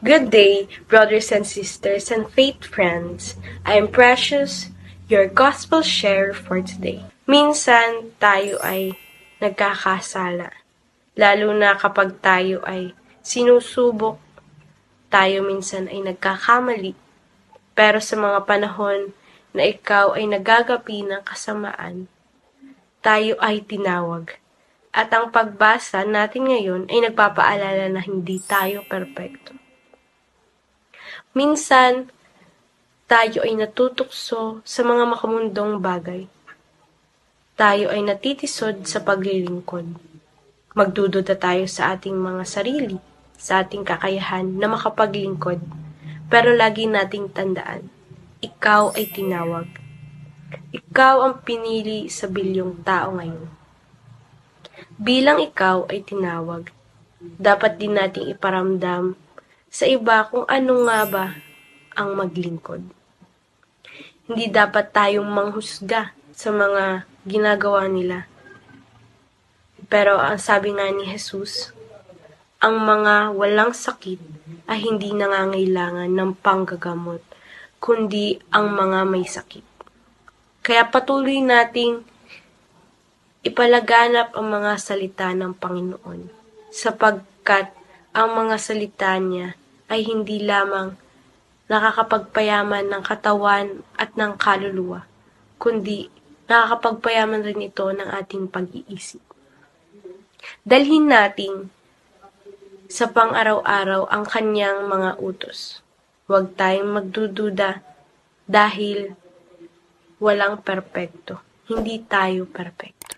Good day, brothers and sisters and faith friends. I am Precious, your gospel share for today. Minsan tayo ay nagkakasala, lalo na kapag tayo ay sinusubok, tayo minsan ay nagkakamali. Pero sa mga panahon na ikaw ay nagagapi ng kasamaan, tayo ay tinawag. At ang pagbasa natin ngayon ay nagpapaalala na hindi tayo perpekto. Minsan, tayo ay natutukso sa mga makamundong bagay. Tayo ay natitisod sa paglilingkod. Magdududa tayo sa ating mga sarili, sa ating kakayahan na makapaglingkod. Pero lagi nating tandaan, ikaw ay tinawag. Ikaw ang pinili sa bilyong tao ngayon. Bilang ikaw ay tinawag, dapat din nating iparamdam sa iba kung ano nga ba ang maglingkod. Hindi dapat tayong manghusga sa mga ginagawa nila. Pero ang sabi nga ni Jesus, ang mga walang sakit ay hindi nangangailangan ng panggagamot, kundi ang mga may sakit. Kaya patuloy nating ipalaganap ang mga salita ng Panginoon, sapagkat ang mga salita niya ay hindi lamang nakakapagpayaman ng katawan at ng kaluluwa, kundi nakakapagpayaman rin ito ng ating pag-iisip. Dalhin natin sa pang-araw-araw ang kanyang mga utos. Huwag tayong magdududa dahil walang perpekto. Hindi tayo perpekto.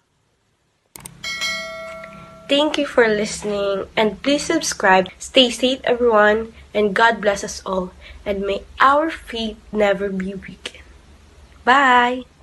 Thank you for listening, and please subscribe. Stay safe, everyone, and God bless us all, and may our faith never be weakened. Bye!